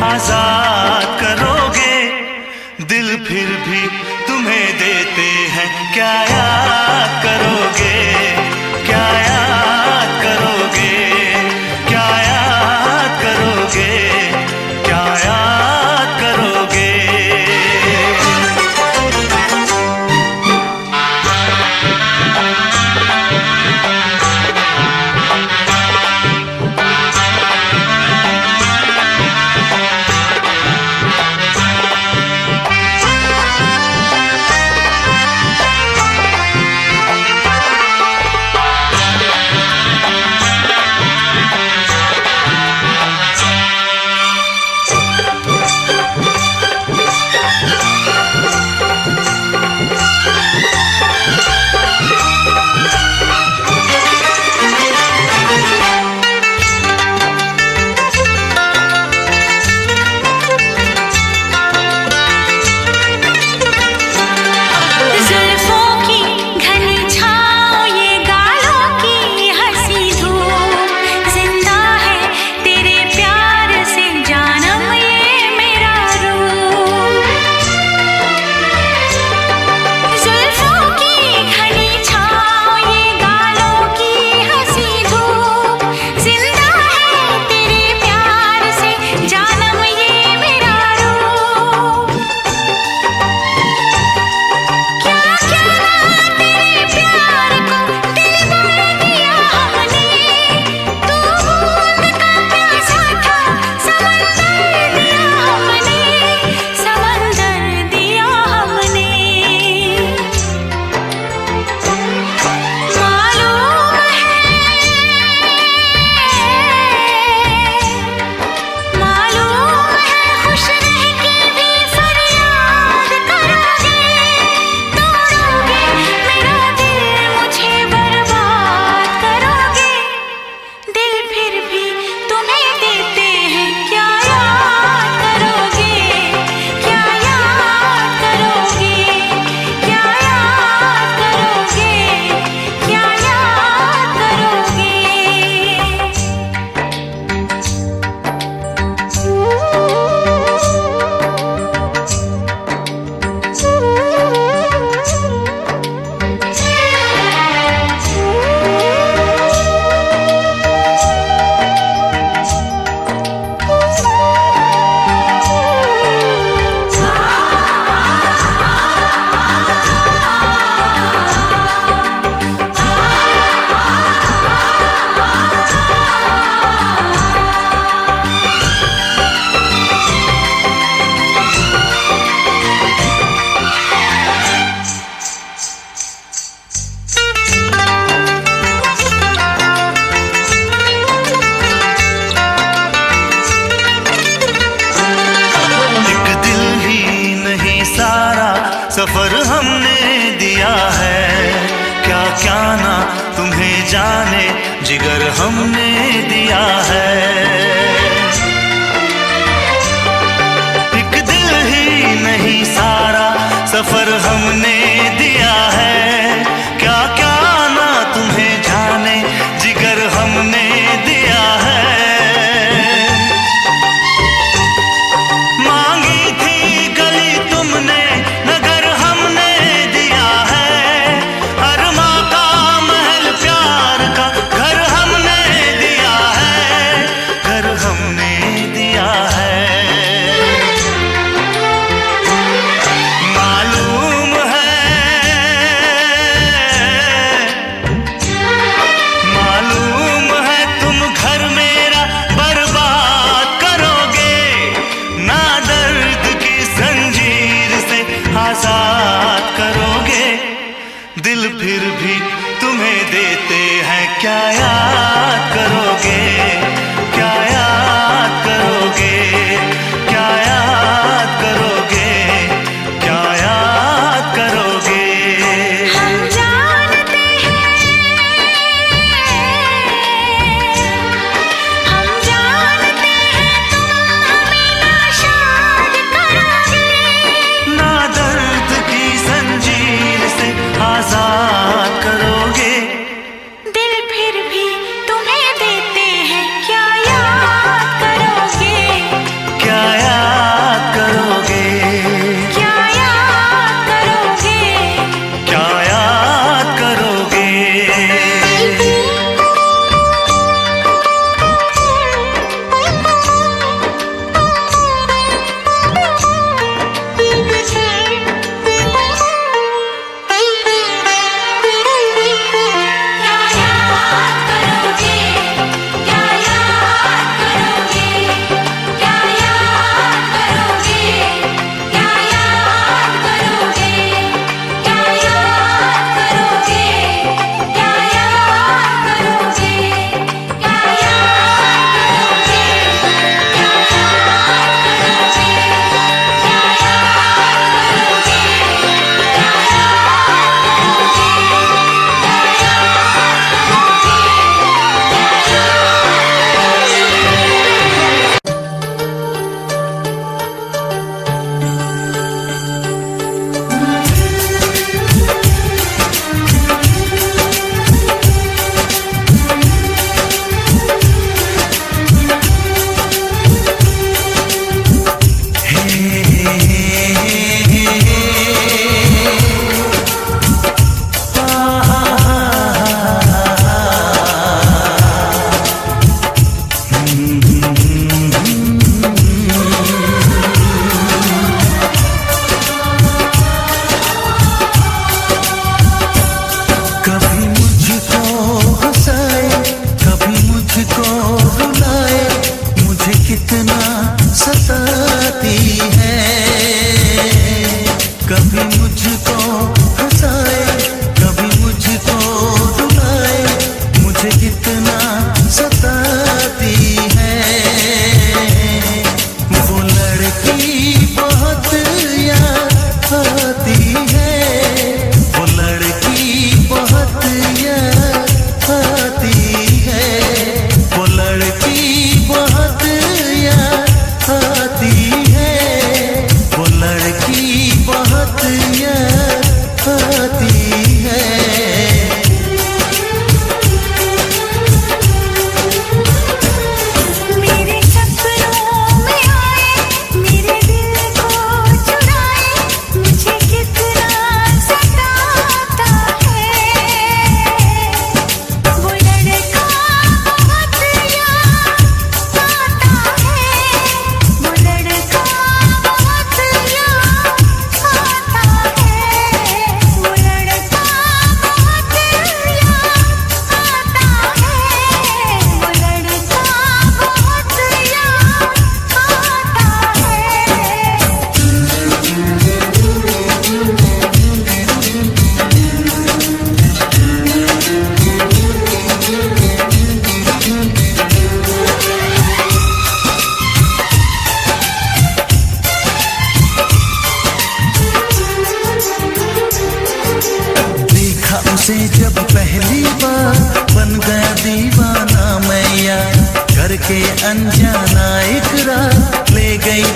आजाद करोगे। दिल फिर भी तुम्हें देते हैं, क्या याद करोगे, क्या याद करोगे, क्या याद करोगे, क्या याद करोगे।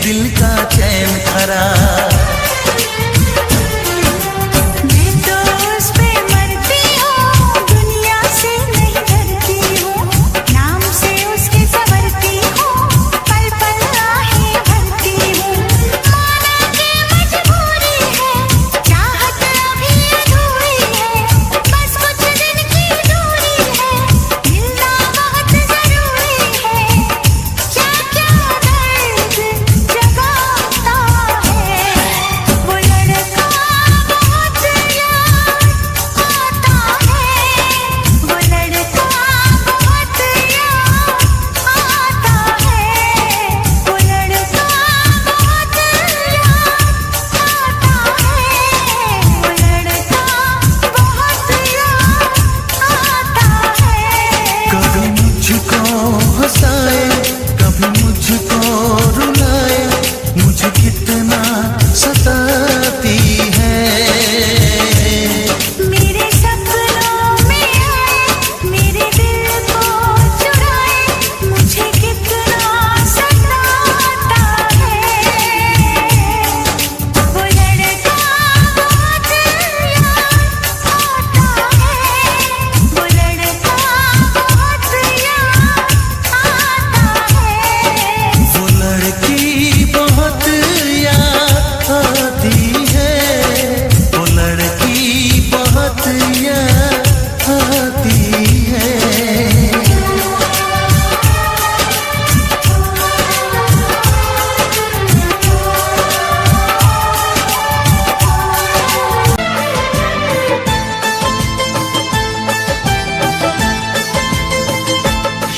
दिल का चैन खराब।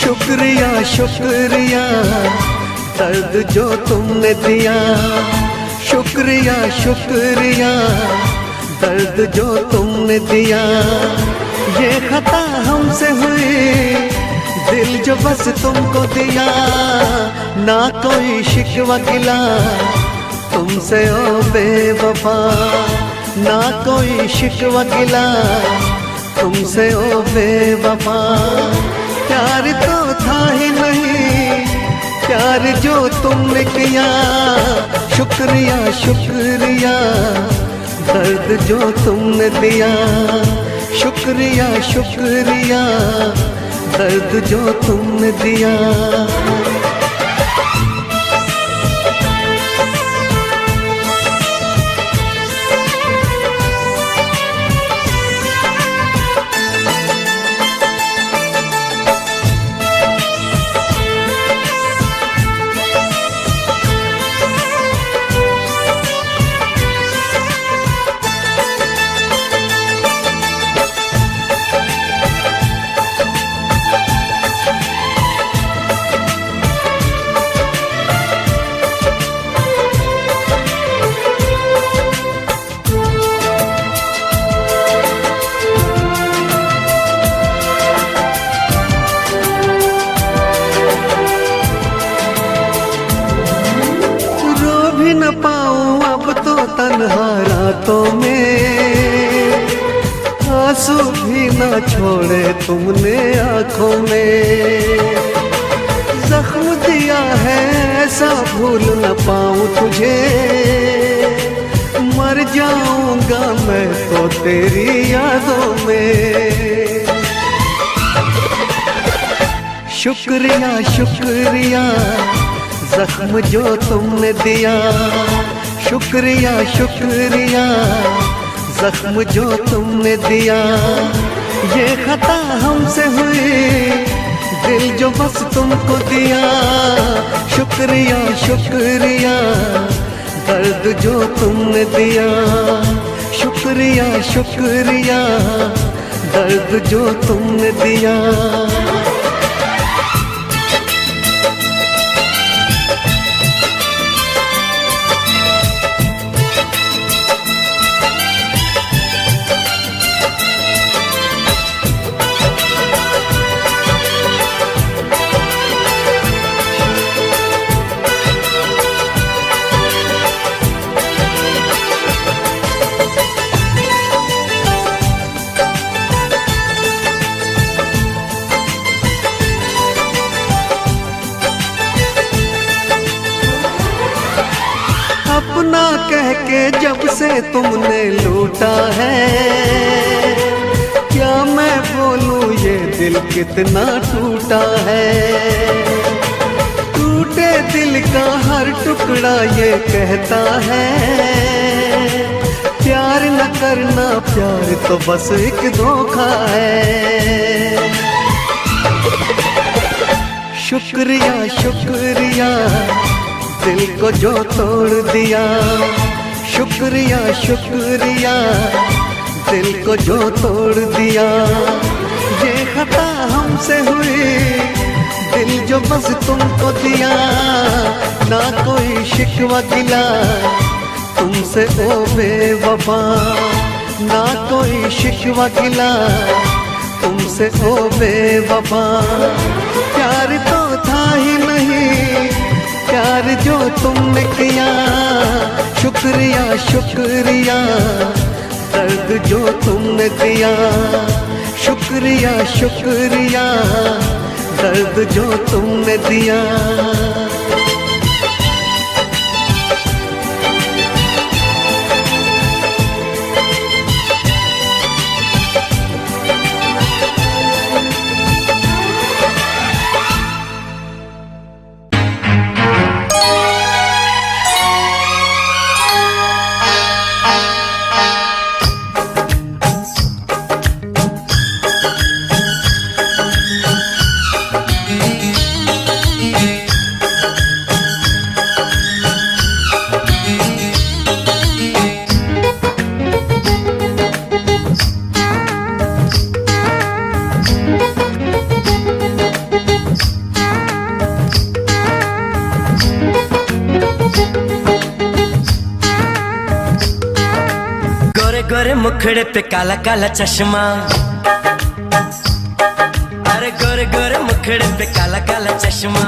शुक्रिया शुक्रिया दर्द जो तुमने दिया, शुक्रिया शुक्रिया दर्द जो तुमने दिया। ये खता हमसे हुई, दिल जो बस तुमको दिया। ना कोई शिकवा गिला तुमसे ओ बेवफा, ना कोई शिकवा गिला तुमसे ओ बेवफा। प्यार तो था ही नहीं, प्यार जो तुमने किया। शुक्रिया शुक्रिया दर्द जो तुमने दिया, शुक्रिया शुक्रिया दर्द जो तुमने दिया। न पाऊं अब तो तन्हा रातों में, आंसू भी न छोड़े तुमने आंखों में। जख्म दिया है ऐसा भूल न पाऊं तुझे, मर जाऊंगा मैं तो तेरी यादों में। शुक्रिया शुक्रिया जख्म जो तुमने दिया, शुक्रिया शुक्रिया जख्म जो तुमने दिया। ये खता हमसे हुई, दिल जो बस तुमको दिया। शुक्रिया शुक्रिया दर्द जो तुमने दिया, शुक्रिया शुक्रिया दर्द जो तुमने दिया। अपना कह के जब से तुमने लूटा है, क्या मैं बोलूं ये दिल कितना टूटा है। टूटे दिल का हर टुकड़ा ये कहता है, प्यार न करना, प्यार तो बस एक धोखा है। शुक्रिया शुक्रिया दिल को जो तोड़ दिया, शुक्रिया शुक्रिया दिल को जो तोड़ दिया। ये खता हमसे हुई, दिल जो बस तुमको दिया, ना कोई शिकवा गिला तुमसे ओ बेवफा, ना कोई शिकवा गिला तुमसे ओ बेवफा। प्यार तो था ही नहीं, प्यार जो तुमने किया, शुक्रिया शुक्रिया दर्द जो तुमने दिया, शुक्रिया शुक्रिया दर्द जो तुमने दिया। गोरे मुखड़े पे काला काला चश्मा, अरे गोरे गोरे मुखड़े पे काला काला चश्मा।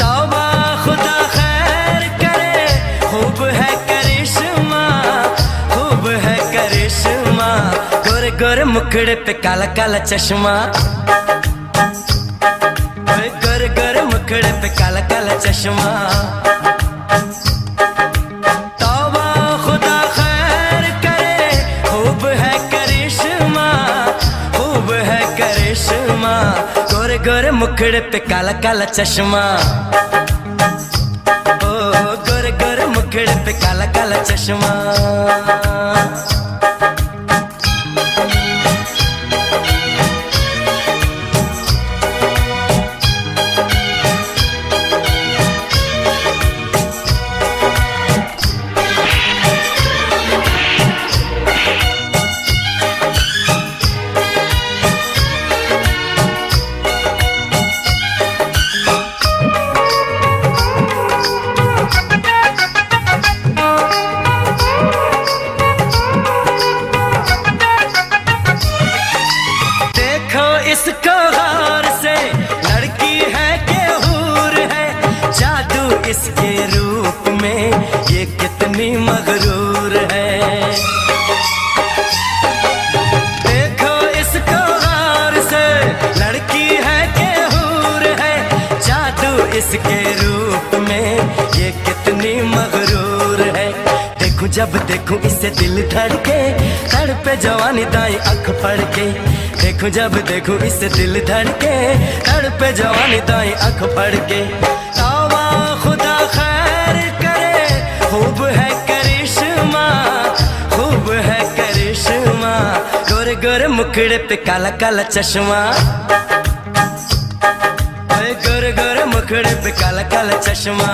तौबा खुदा खैर करे, खूब है करिश्मा, खूब है करिश्मा। गोरे गोरे मुखड़े पे काला काला चश्मा, गोरे गोरे मुखड़े पे काला काला चश्मा। गोरे गोरे मुखड़े पे काला काला चश्मा, ओ गोरे गोरे मुखड़े पे काला काला चश्मा। इसको गौर से, लड़की है कि हूर है, जादू इसके रूप में ये कितनी मगरूर है। देखो इसको गौर से, लड़की है कि हूर है, जादू इसके रूप में ये कितनी मगरूर है। देखूं जब देखूं इसे दिल धड़के, तड़पे जवानी दाई अख पड़ के। देखूं जब देखूं इसे दिल धड़के, तड़पे जवानी दाई अख पड़ के। तौबा खुदा खैर करे, खूब है करिश्मा, खूब है करिश्मा। गोरे गोरे मुखड़े पे काला काला चश्मा, गोरे गोरे मुखड़े पे काला काला चश्मा।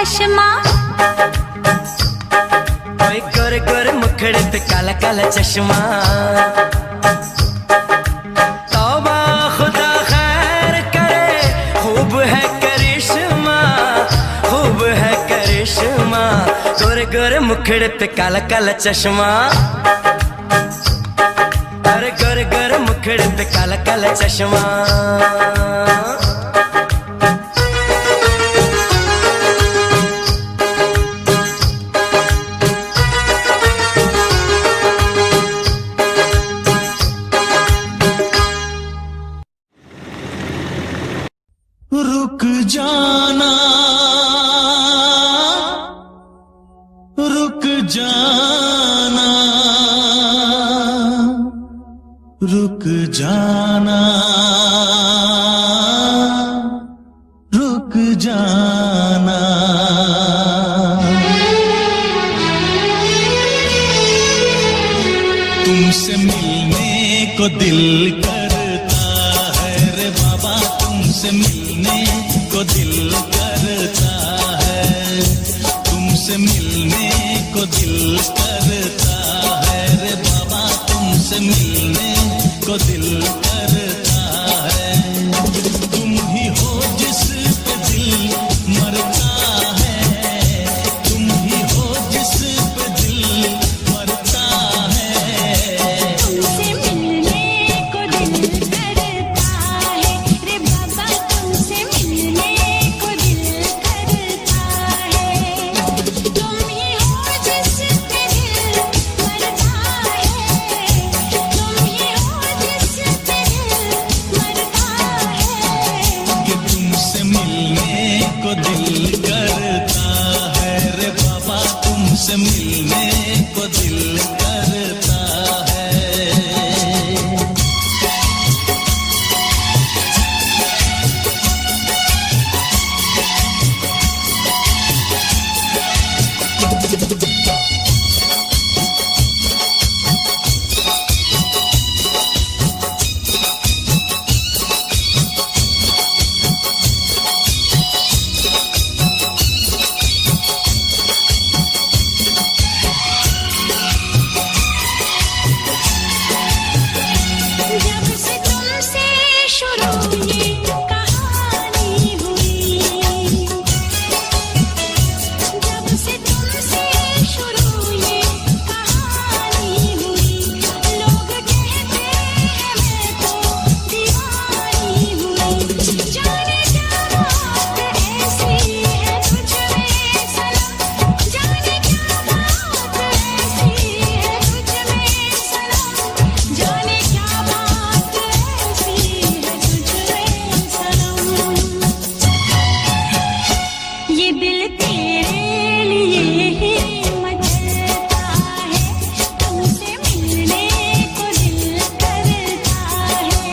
चश्मा, ओए गोरे गोरे मुखड़े पे काला काला चश्मा। तौबा खुदा खैर करे, खूब है करिश्मा, खूब है करिश्मा। गोरे गोरे मुखड़े पे काला काला चश्मा, अरे गोरे गोरे मुखड़े पे काला काला चश्मा। रुक जाना, रुक जाना, रुक जाना, रुक जाना। तुमसे मिलने को दिल करता है रे बाबा, तुमसे मिलने को दिल करता है, तुमसे मिलने को दिल करता है रे बाबा, तुमसे मिलने को दिल करता है। तुम ही हो जिस पे दिल मरता है, तुम ही हो जिस पे दिल मरता है। तुमसे मिलने को दिल करता है रे बाबा, तुमसे मिलने को दिल करता है। तुम ही हो जिस पे दिल मरता है, तुम ही हो जिस पे दिल मरता है। कि तुमसे मिलने को दिल करता है रे बाबा, तुमसे मिलने को दिल करता है। जब से तुमसे शुरू ये कहानी हुई, जब से तुमसे शुरू ये कहानी हुई, लोग कहते हैं मैं तो दीवानी हुई। जाने क्या बात ऐसी है तुझ में सनम, जाने क्या बात ऐसी है तुझ में सनम, जाने क्या बात ऐसी है तुझ में सनम। ये दिल तेरे लिए ही मचलता है, तुमसे मिलने को दिल करता है।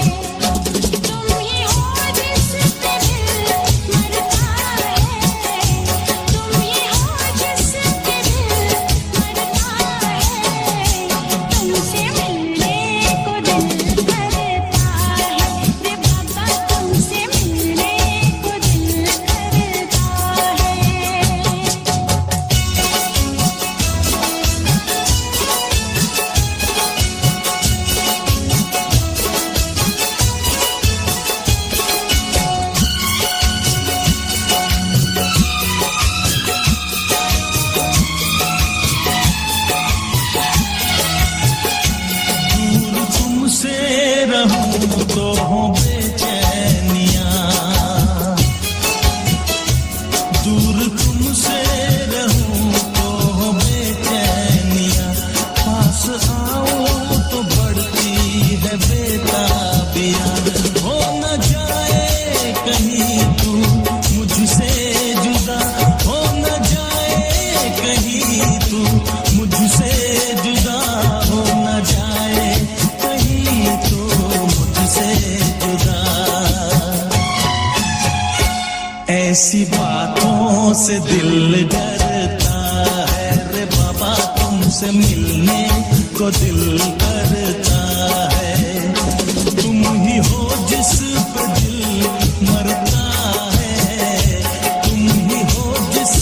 तुम ही हो जिस पे दिल मरता है, तुम ही हो जिस पे दिल मरता है। तुमसे मिलने को दिल करता है रे बाबा, तुमसे मिलने को दिल करता है। दूर तुमसे रहूं तो हो बेचैनियां, दूर तुमसे रहूं तो हो बेचैनियां, पास आओ तो बढ़ती है बेताबियां। हो न जाए कहीं तू मुझसे जुदा, हो न जाए कहीं तू मुझसे जुदा, हो न जाए कहीं तू मुझसे जुदा। ऐसी बातों से दिल डरता है रे बाबा, तुमसे मिलने को दिल करता है। तुम ही हो जिस पे दिल मरता है, तुम ही हो जिस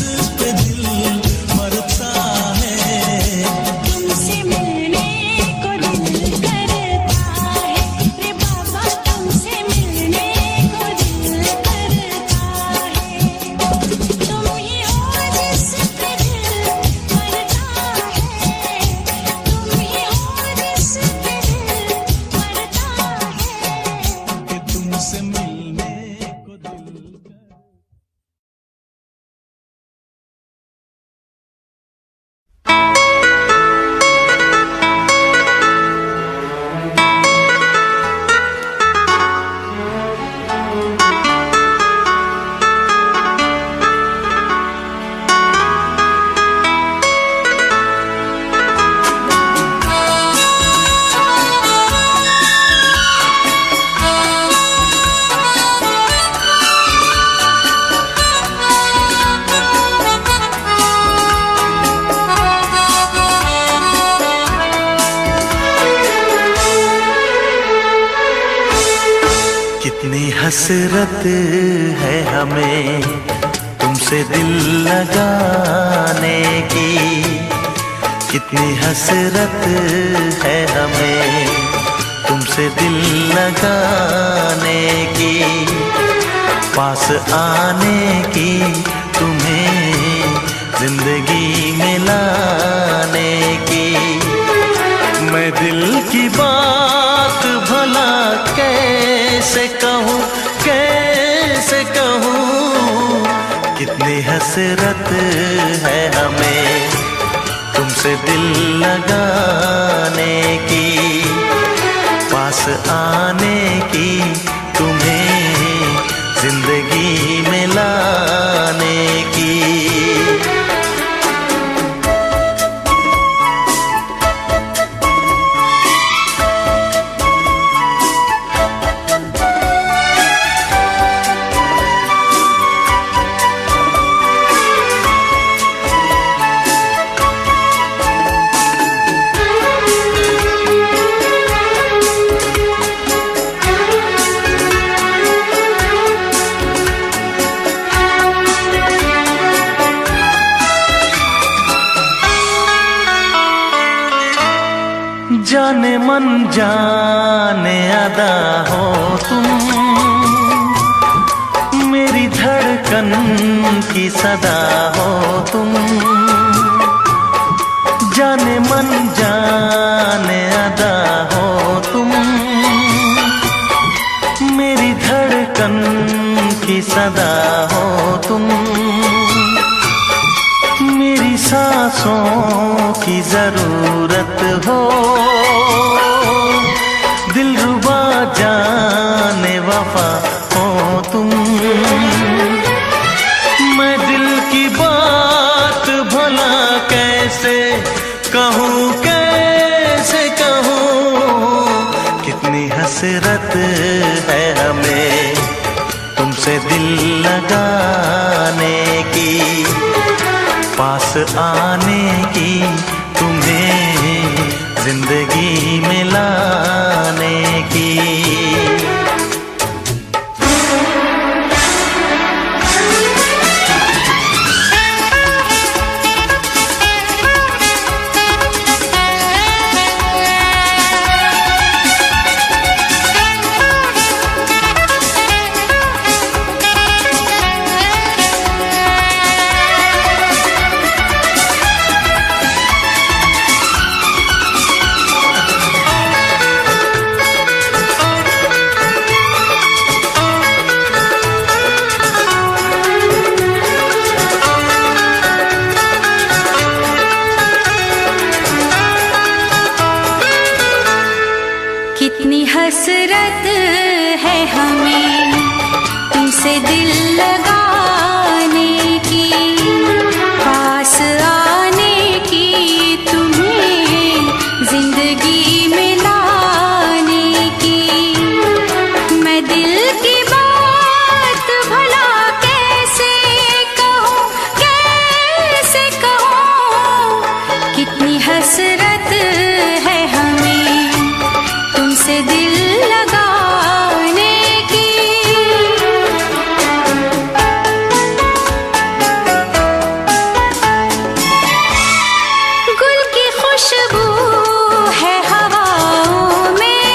कितनी हसरत है हमें तुमसे दिल लगाने की, कितनी हसरत है हमें तुमसे दिल लगाने की, पास आने की, तुम्हें जिंदगी में लाने की। मैं दिल की बात भला कैसे कहूँ, कैसे कहूँ, कितनी हसरत है हमें तुमसे दिल लगाने की, पास आने की, तुम्हें जिंदगी में लाने की। जाने मन जाने अदा हो तुम, मेरी धड़कन की सदा हो तुम। जाने मन जाने अदा हो तुम, मेरी धड़कन की सदा हो तुम। मेरी सांसों की जरूरत हो, दिलरुबा जाने वफा हो तुम। मैं दिल की बात भला कैसे कहूँ, कैसे कहूँ, कितनी हसरत है हमें तुमसे दिल लगाने की, पास आने की, तुम्हें जिंदगी में लाने की। कितनी हसरत है हमें तुमसे दिल लगाने की, पास आने की, तुम्हें जिंदगी में लाने की। मैं दिल की बात भला कैसे कहूँ, कैसे कहूँ, कितनी हसरत है हमें तुमसे दिल लगाने की। गुल की खुशबू है हवाओं में,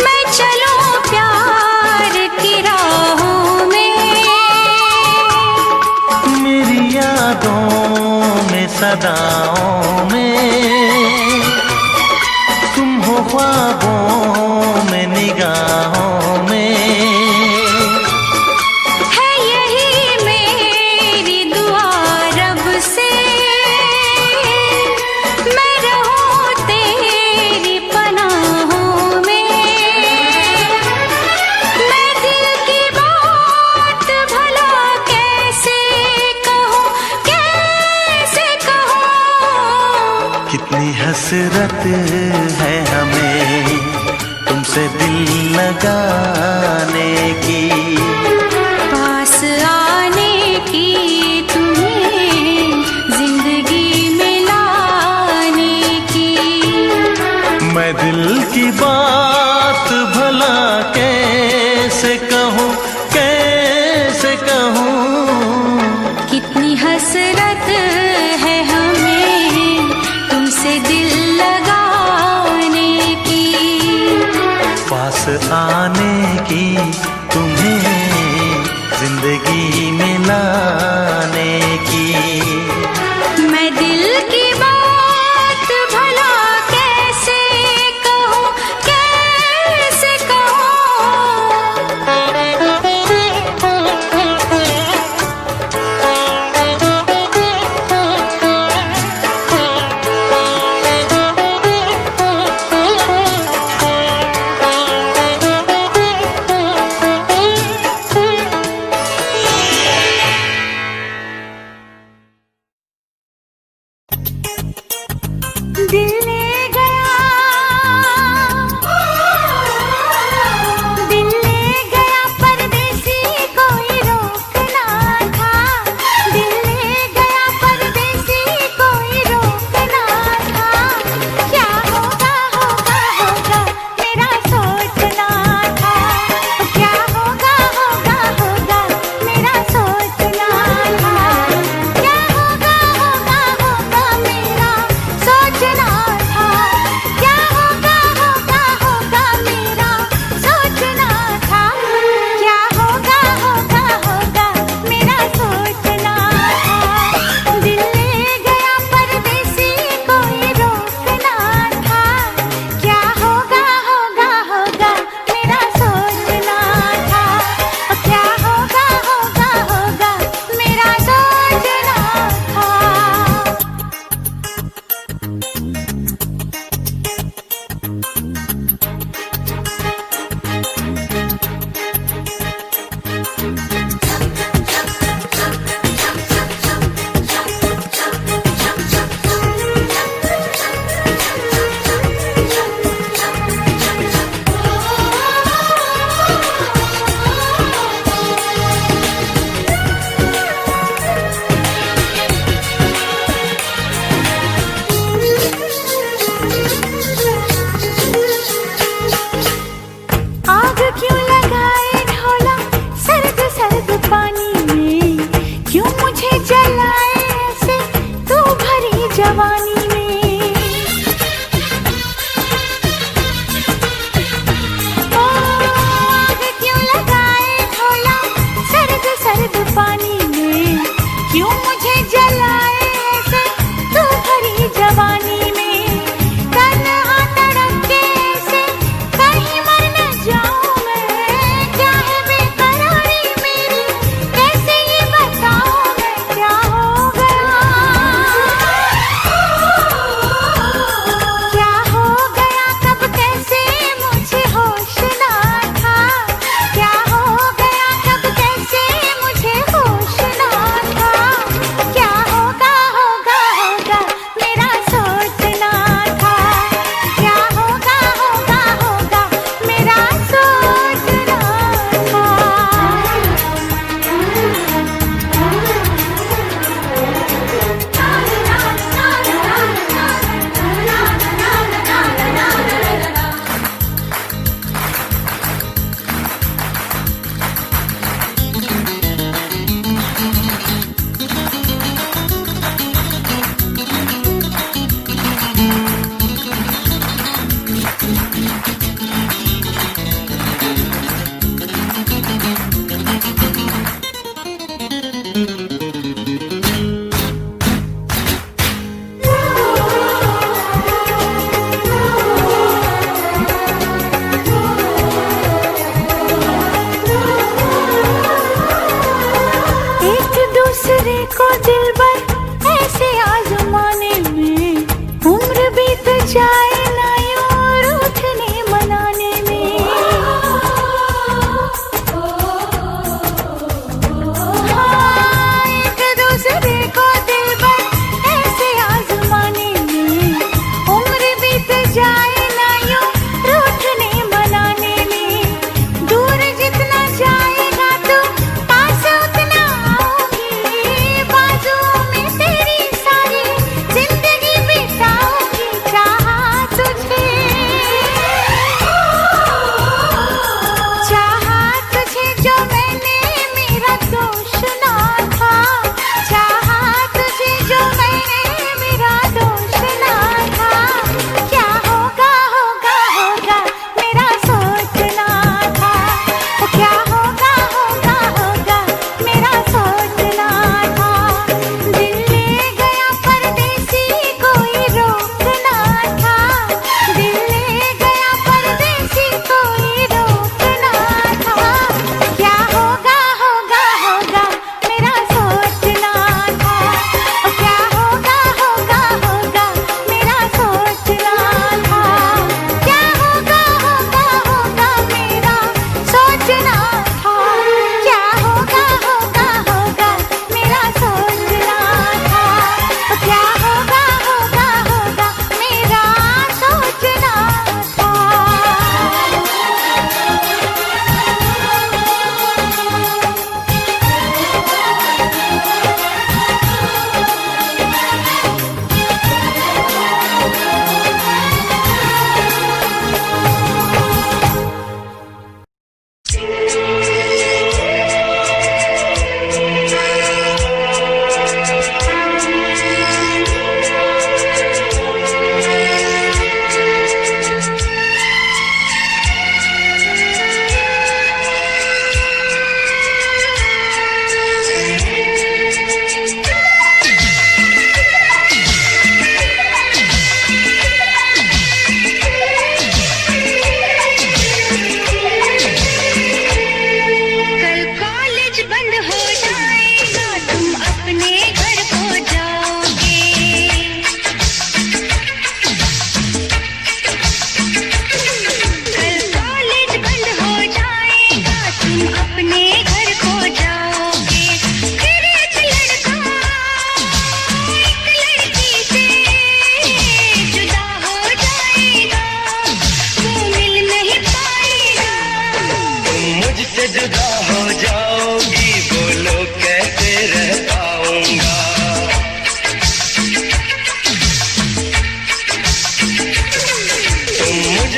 मैं चलूं प्यार की राहों में। मेरी यादों में सदाओं में, तुम हो ख्वाबों में निगाहों में। है यही मेरी दुआ रब से, मैं रहूं तेरी पनाहों में। मैं दिल की बात भला कैसे कहूँ, कैसे कहूँ, कितनी हसरत है हमें तुमसे दिल लगाने की, पास आने की, तुम्हें जिंदगी में लाने की। मैं मैं दिल की बात भला कैसे कहूँ, कैसे कहूँ। कितनी हसरत है हमें तुमसे दिल लगाने की, पास आने की, तुम्हें जिंदगी में लाने की। मैं दिल की बात भला कैसे कहूँ, कैसे दिल ले गया, दिल ले गया परदेसी कोई रोकना था, दिल ले गया परदेसी कोई रोकना था। क्या होगा होगा होगा मेरा सोचना था, क्या होगा होगा होगा मेरा सोचना था, क्या होगा होगा होगा मेरा सोचना था, क्या होगा होगा होगा मेरा सोचना था, क्या होगा होगा होगा मेरा सोचना था। दिल ले गया परदेसी कोई रोकना था, क्या होगा होगा होगा मेरा सोचना था, क्या होगा होगा होगा मेरा सोचना था। आग क्यों लगाए ढोला सर्द सर्द पानी में, क्यों मुझे जलाए ऐसे तू भरी जवानी में। ओ आग क्यों लगाए ढोला सर्द सर्द पानी में, क्यों मुझे जलाए ऐसे तू भरी जवानी में। तन्हा तड़प के ऐसे कहीं मर न जाऊं मैं, क्या है बेकरारी मेरी कैसे ये बताऊं मैं, क्या हो गया, क्या हो गया कब कैसे मुझे होश ना था, क्या हो गया कब कैसे मुझे होश ना था, क्या होगा होगा होगा मेरा सोचना था, क्या होगा होगा होगा मेरा सोचना था। एक दूसरे को दिलबर ऐसे आजमाने में उम्र बीत जाए ना यूं रूठ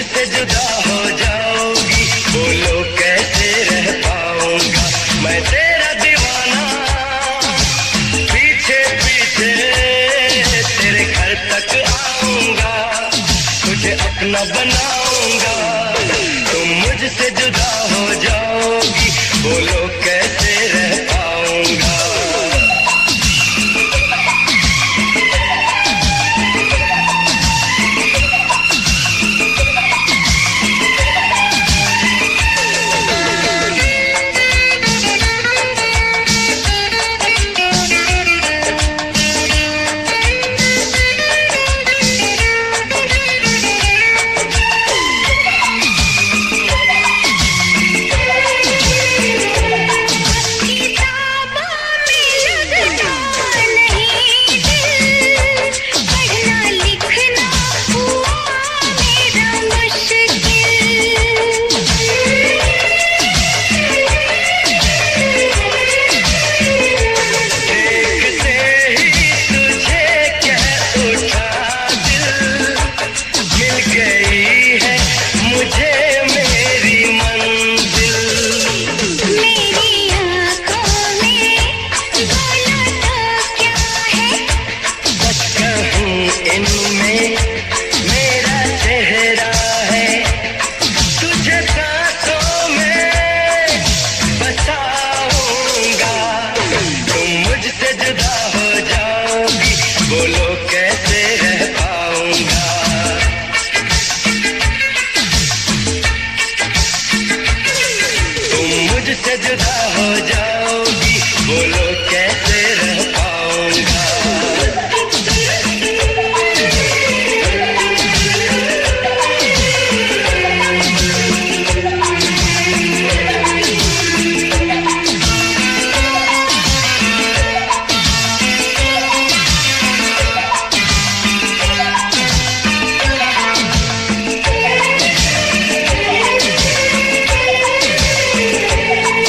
मुझसे जुदा हो जाओगी, बोलो कैसे रह पाऊंगा मैं तेरा दीवाना। पीछे पीछे तेरे घर तक आऊंगा, तुझे अपना बनाऊंगा। तुम मुझसे जुदा हो जाओगी, बोलो कैसे रह पाऊंगा। मुझसे जुदा हो जाओगी, बोलो कैसे रह पाऊंगा।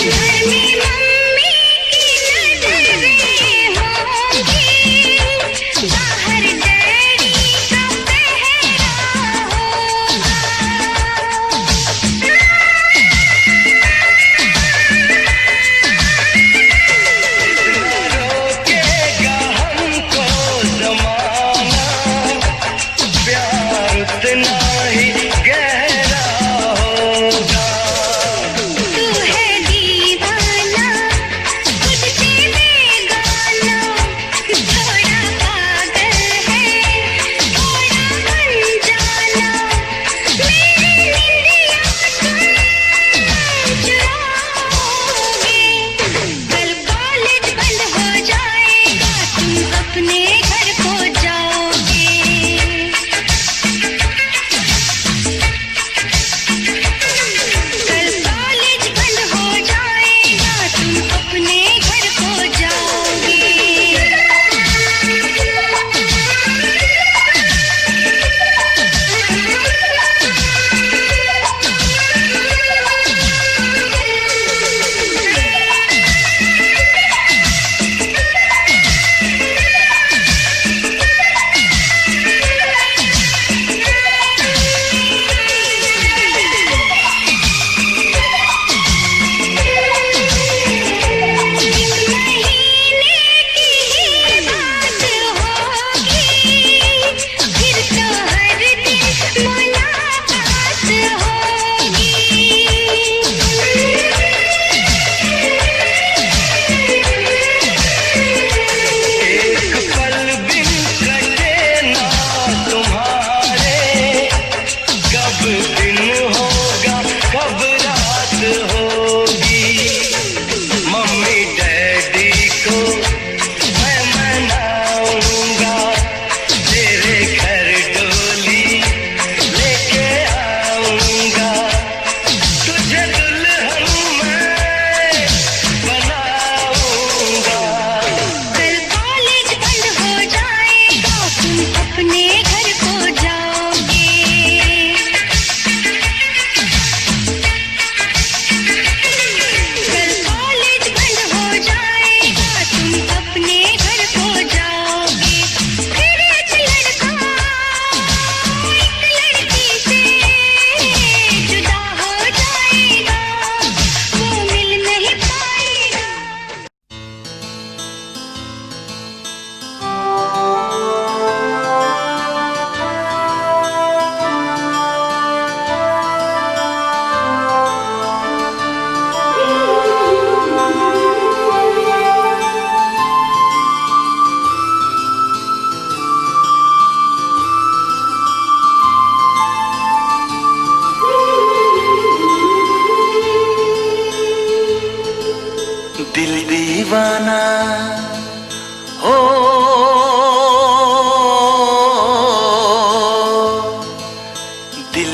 घर में मम्मी की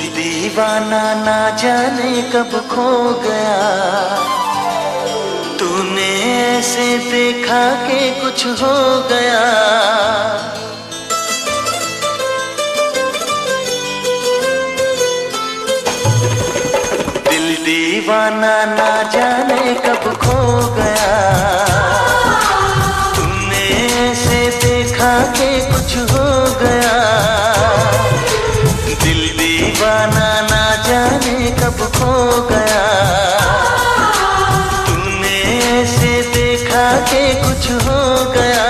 दीवाना ना जाने कब खो गया, तूने ऐसे देखा कि कुछ हो गया। दिल दीवाना ना जाने कब खो गया, तूने ऐसे देखा कि कुछ हो गया। दिल दीवाना ना जाने कब खो गया, तूने ऐसे देखा कि कुछ हो गया।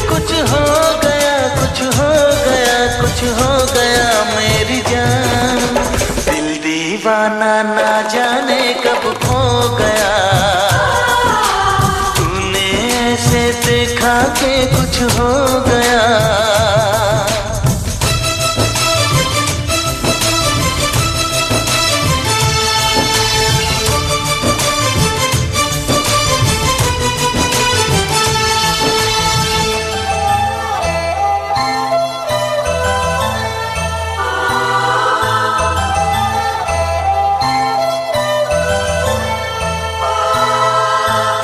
कुछ हो गया, कुछ हो गया, कुछ हो गया मेरी जान। दिल दीवाना ना जाने कब खो गया, तूने ऐसे देखा कि कुछ हो गया।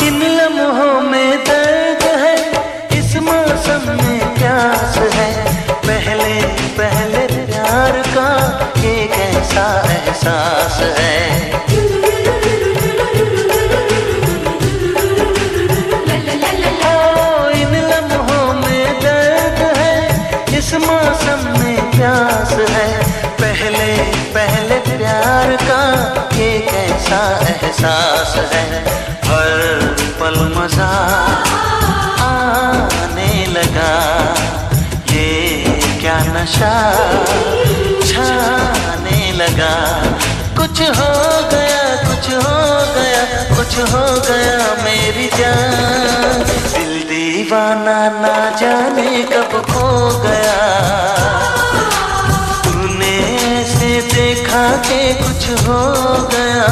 इन लम्हों में दर्द है, इस मौसम में प्यास है। पहले पहले प्यार का ये कैसा एहसास है। ओ इन लम्हों में दर्द है, इस मौसम में प्यास है। पहले पहले प्यार का ये कैसा एहसास है। हर पल मजा आने लगा, ये क्या नशा छाने लगा। कुछ हो गया, कुछ हो गया, कुछ हो गया मेरी जान। दिल दीवाना ना जाने कब खो गया, तूने ऐसे देखा कि कुछ हो गया।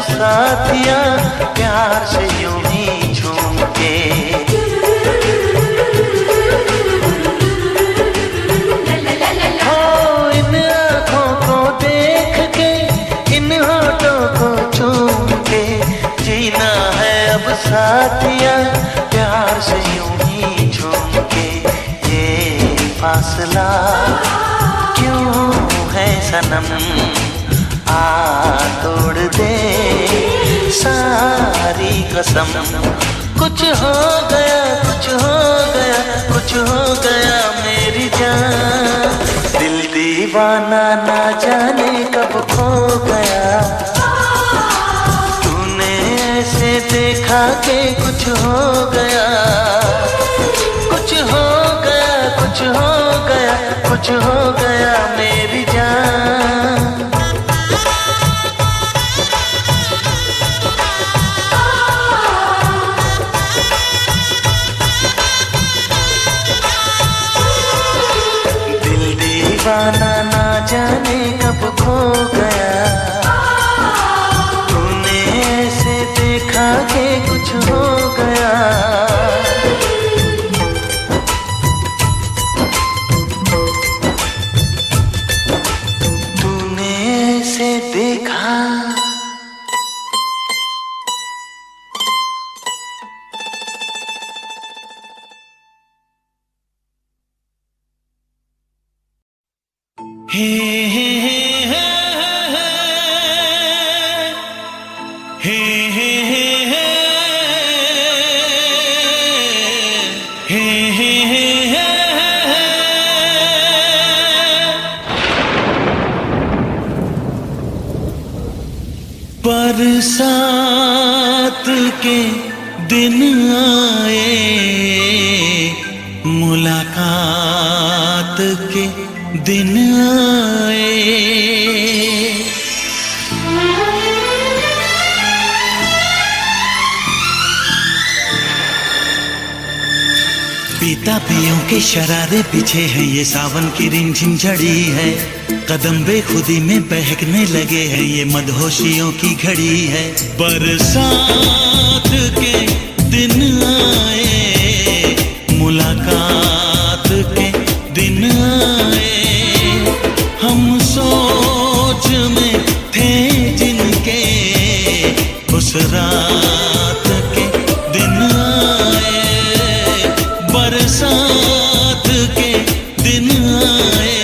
साथिया प्यार से यूं ही झूम के। हो इन आँखों को देख के, इन होठों को चूम के, जीना है अब साथिया प्यार से यूं ही झूम के। ये फासला क्यों है सनम, आ तोड़ दे सारी कसम। कुछ हो गया, कुछ हो गया, कुछ हो गया मेरी जान। दिल दीवाना ना जाने कब खो गया, तूने ऐसे देखा कि कुछ हो गया। कुछ हो गया, कुछ हो गया, कुछ हो गया मेरी जान। हे हे हे हे हे हे हे हे बरसात के दिन आए, मुलाकात के दिन आए। पीता पियों के शरारे पीछे हैं, ये सावन की रिमझिम झड़ी है। कदम बेखुदी में बहकने लगे हैं, ये मदहोशियों की घड़ी है। बरसात के दिन आए, मुलाकात के दिन आए। हम सोच में थे जिनके, उस रात के दिन आए। बरसात के दिन आए,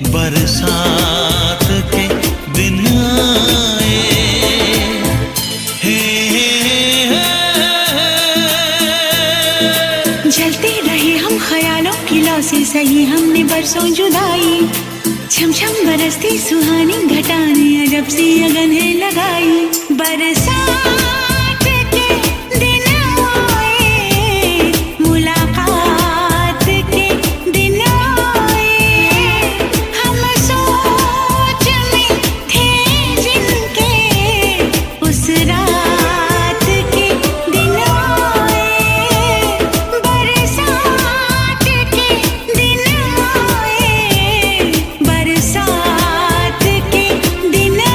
बरसात के दिन आए। हे जलते रहे हम ख्यालों की लौ से, सही हमने बरसों जुदाई। छम छम बरसती सुहानी घटाने, अजब सी अगन है लगाई। बरसात के दिन आए, मुलाकात के दिन आए। हम सोच में थे जिनके, उस रात के दिन आए। बरसात के दिन आए, बरसात के दिन आए।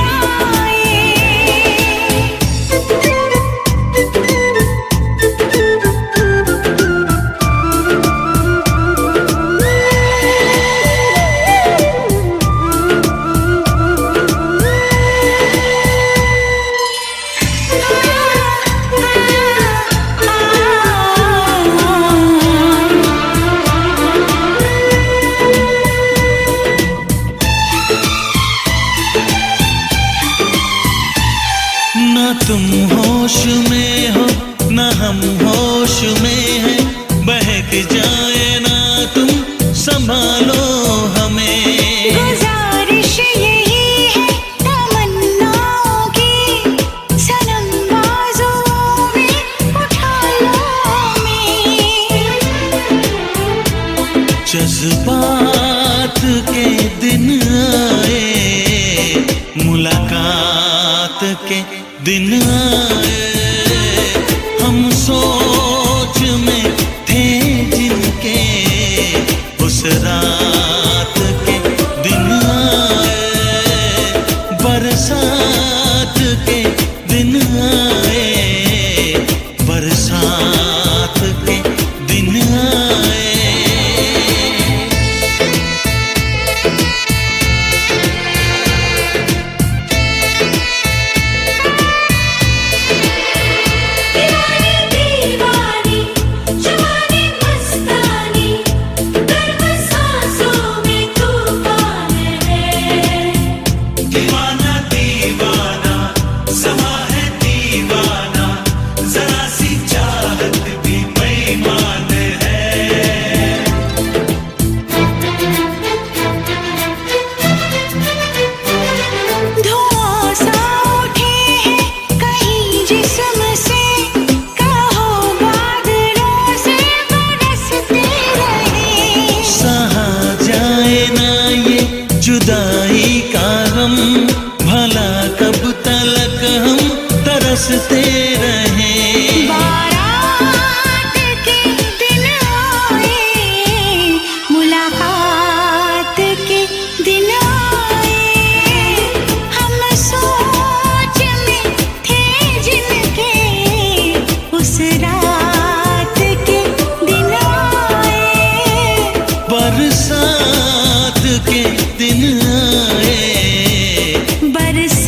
ना तुम होश में हो, ना हम होश में हैं। बहक जाए ना तुम, संभालो हमें। गुजारिश यही है तमन्नाओं की, सनम बाजुओं में उठा लो हमें। जज्बात के दिन आए, मुलाकात के दिन आए। हम सोच में थे जिनके, उस रात के दिन आए। बरसात के दिन आए, बरसात के दिन आए। दीवानी जवानी मस्तानी, गर्म सांसों में तूफान है। दीवाना दीवाना समा है दीवाना, जरा सी चाहत भी बेईमान है। धुआं सा उठे हैं कहीं जिस्म से, कहो बादलों से बरसते रहे। सहा जाए ना ये जुदाई का गम, भला कब तलक हम तरसते रहे। बारात के दिन आए, मुलाकात के दिन आए। हम सोच में थे जिनके, उस रात के दिन आए। बरसात के दिन आए, बरसात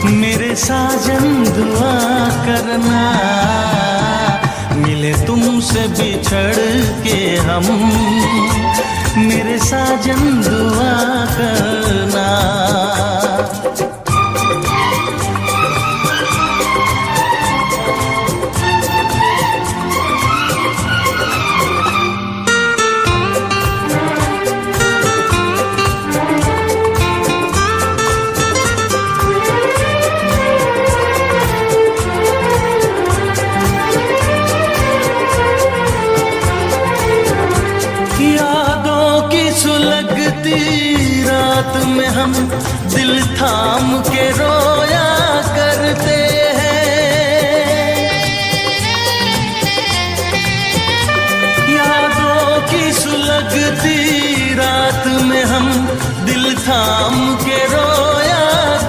मेरे साजन दुआ करना, मिले तुमसे बिछड़ के हम, मेरे साजन दुआ करना। रात में हम दिल थाम के रोया करते हैं, यादों की सुलगती रात में हम दिल थाम के रोया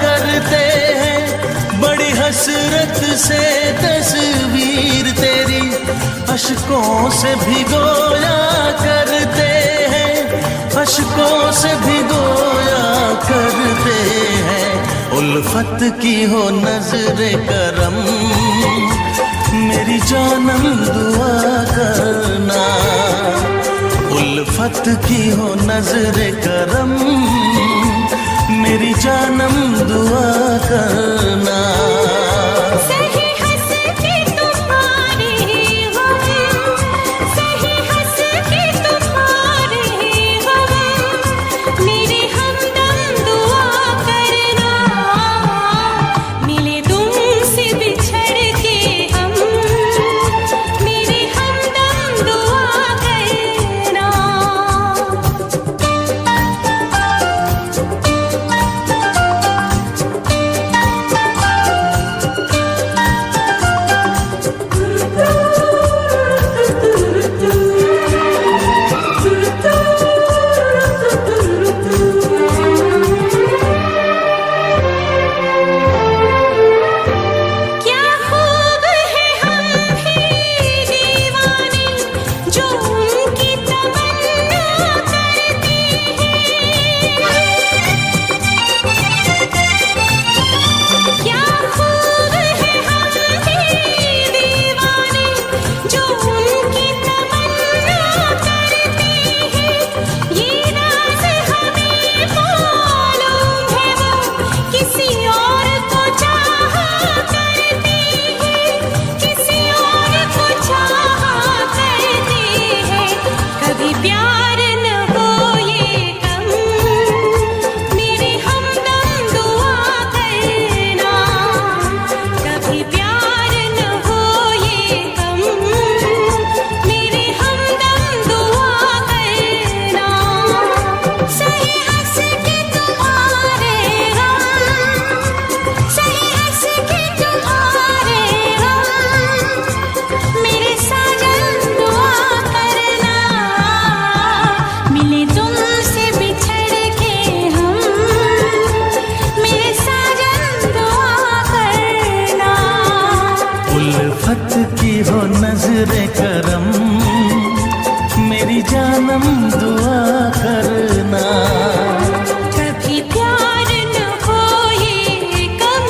करते हैं। बड़ी हसरत से तस्वीर तेरी अश्कों से भिगोया करते हैं, अश्कों से भिगोया करते हैं। उल्फत की हो नजरे करम, मेरी जानम दुआ करना। उल्फत की हो नजरे करम, मेरी जानम दुआ करना। नजरे करम, मेरी जानम दुआ करना। कभी प्यार न हो ये कम,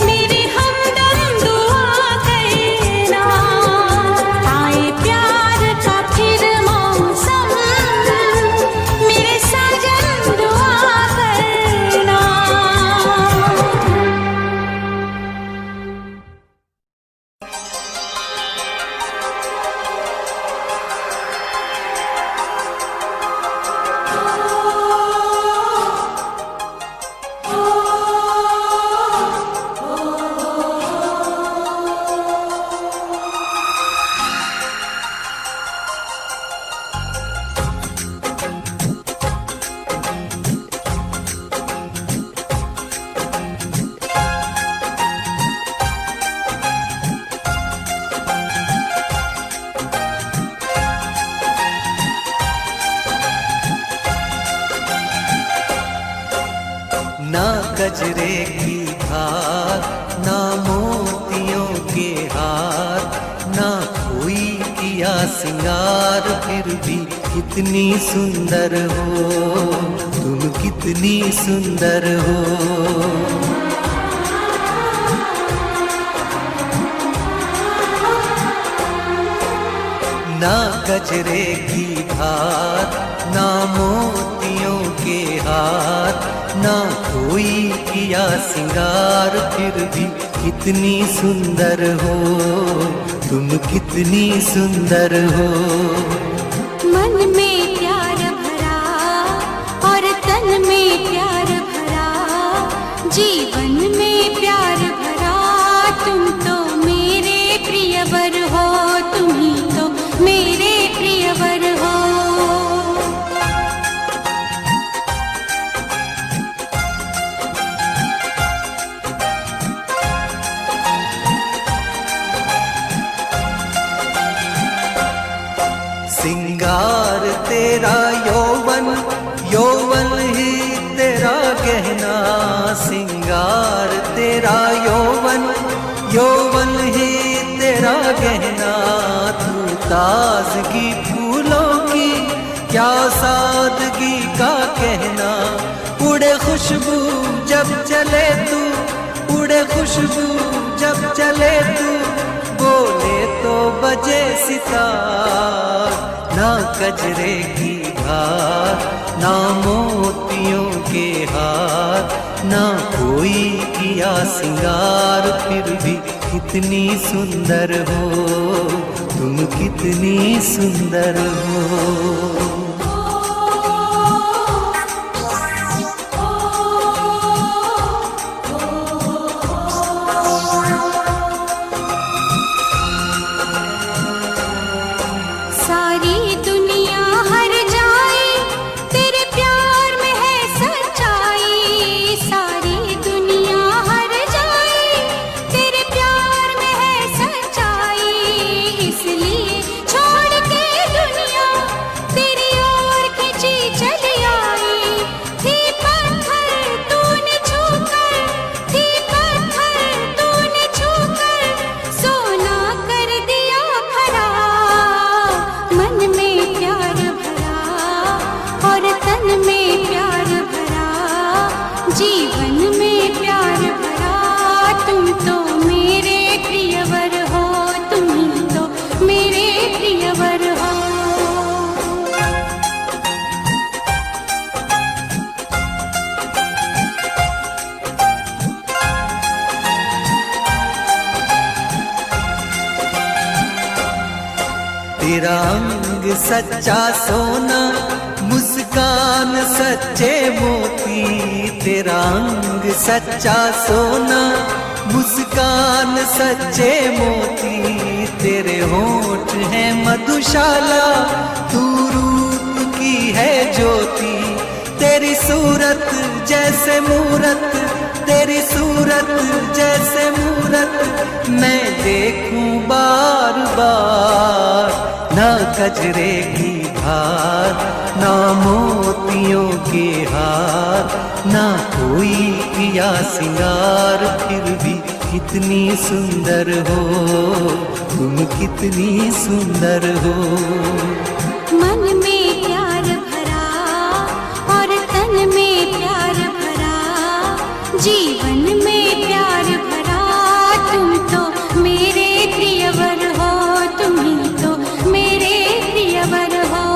मेरे हमदम दुआ करना। आए प्यार का फिर मौसम, मेरे साजन दुआ करना। ना गजरे की धार, ना मोतियों के हार, ना कोई किया सिंगार, फिर भी कितनी सुंदर हो तुम, कितनी सुंदर हो। गजरे की धार, ना मोतियों के हार, ना कोई किया सिंगार, फिर भी कितनी सुंदर हो तुम, कितनी सुंदर हो। मन में प्यार भरा और तन में प्यार भरा, जीवन में प्यार भरा, तुम तो मेरे प्रियवर हो, तुम ही तो मेरे प्रियवर हो। सिंगार तेरा यौवन, यौवन ही तेरा गहना, सिंगार तेरा यौवन, यौवन ही तेरा गहना। तू ताजगी फूलों की, क्या सादगी का कहना, उड़े खुशबू जब चले तू, उड़े खुशबू जब चले तू, बोले तो बजे सितार। ना गजरे की धार, ना मोतियों के हार, ना कोई किया सिंगार, फिर भी कितनी सुंदर हो तुम, कितनी सुंदर हो। सारी दुनिया हर जाए तेरे प्यार में है सच्चाई, सारी दुनिया हर जाए तेरे प्यार में है सच्चाई, इसलिए छोड़ के दुनिया तेरी ओर खिंची चली आई। थी पत्थर तूने छूकर, थी पत्थर तूने छूकर, सोना कर दिया भरा। मन में प्यार भरा और तन में प्यार भरा, जीवन में प्यार भरा, तुम तो मेरे प्रियवर हो, तुम ही तो मेरे प्रियवर हो। तेरा अंग सच्चा सोना, मुस्कान सच्चे मोती, तेरा अंग सच्चा सोना, मुस्कान सच्चे मोती, तेरे होठ हैं मधुशाला, तू रूप की है ज्योति, तेरी सूरत जैसे मूरत, तेरी सूरत जैसे मूरत, मैं देखूं बार बार। ना गजरे की धार, ना मोतियों के हार, ना कोई किया सिंगार, फिर भी कितनी सुंदर हो तुम, कितनी सुंदर हो। मन में प्यार भरा और तन में प्यार भरा, जीवन में प्यार भरा, तुम तो मेरे प्रियवर हो, तुम ही तो मेरे प्रियवर हो।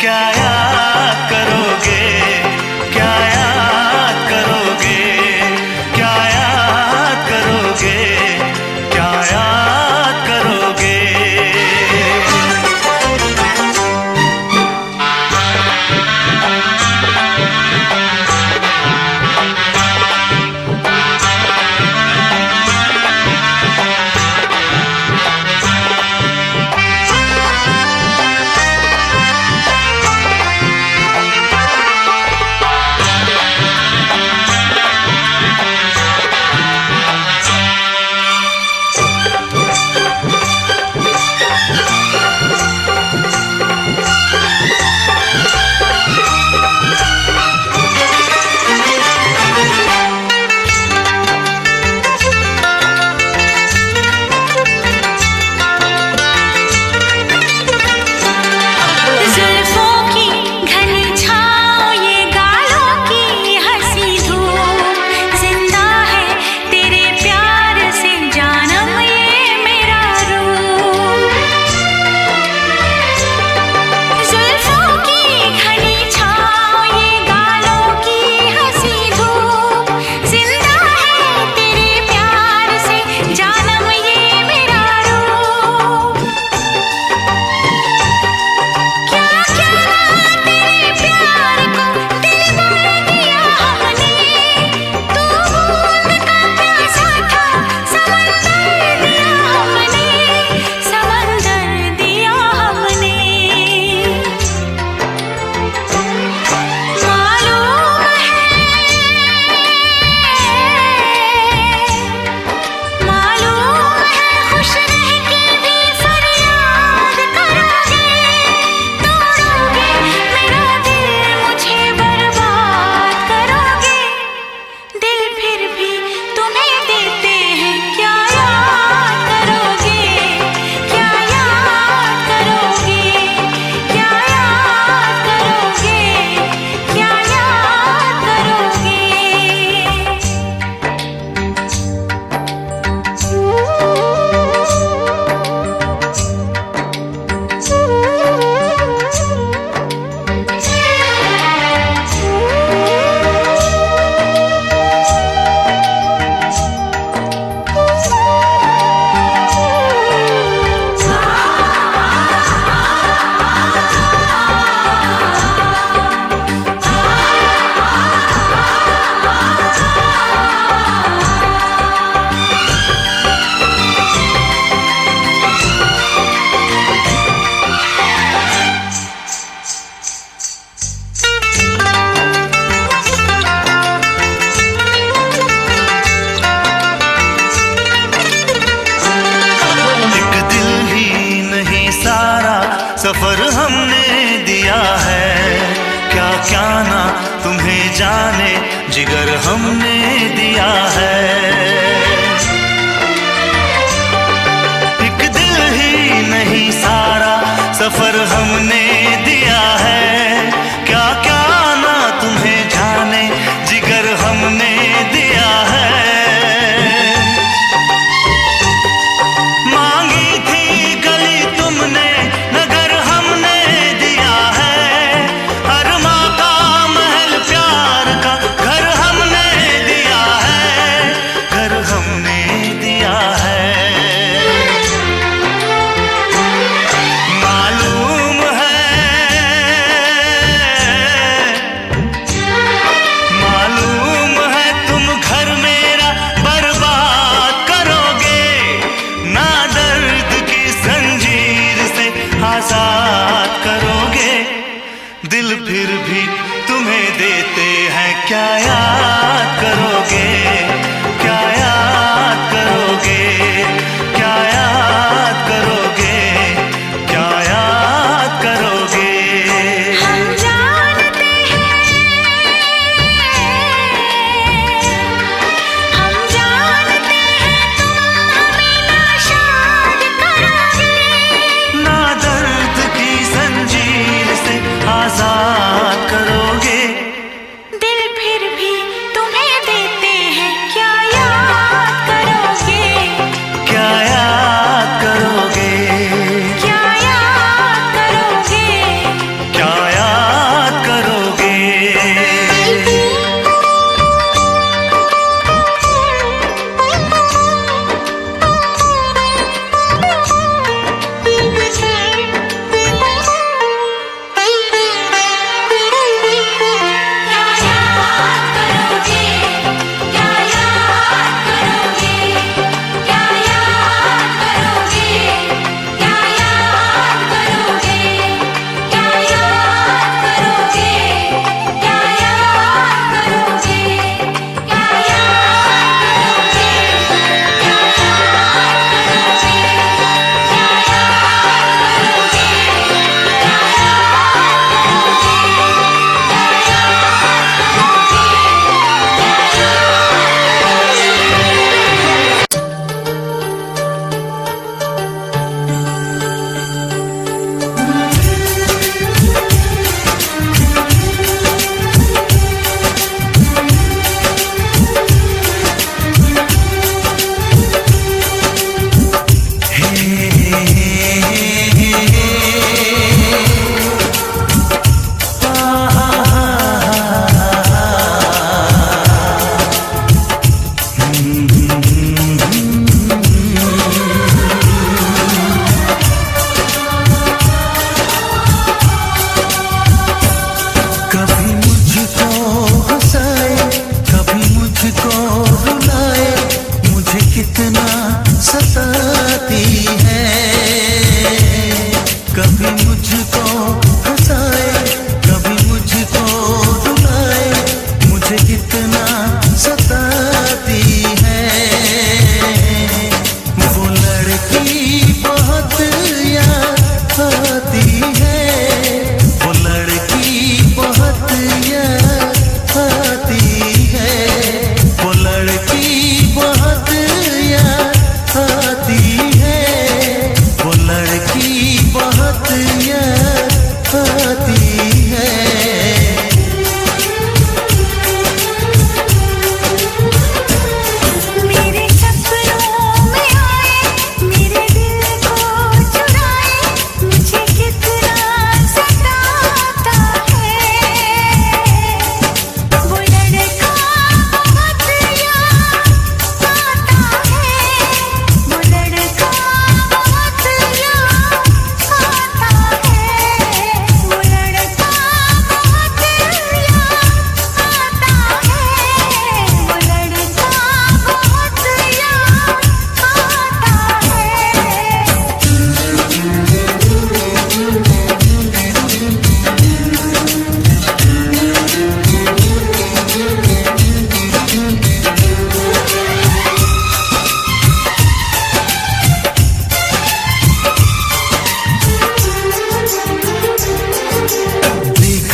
क्या याद करोगे, क्या याद करोगे, क्या याद करोगे, क्या याद करोगे। सफर हमने दिया है, क्या क्या ना तुम्हें जाने जिगर हमने दिया है। एक दिल ही नहीं सारा सफर हमने दिया है, क्या क्या ना तुम्हें जाने जिगर हमने दिया है। मांगी थी गली तुमने नगर हमने दिया है, अरमा का महल प्यार का घर हमने दिया है, घर हमने दिया है। मालूम है तुम घर मेरा बर्बाद करोगे, ना दर्द की जंजीर से आजाद करोगे। दिल फिर भी तुम्हें देते हैं, क्या याद करोगे, क्या याद करोगे, क्या याद करोगे, क्या याद करोगे। हम जानते हैं तुम हमें नाशाद करोगे, ना दर्द की जंजीर से आजाद करोगे। दिल फिर भी तुम्हें देते हैं, क्या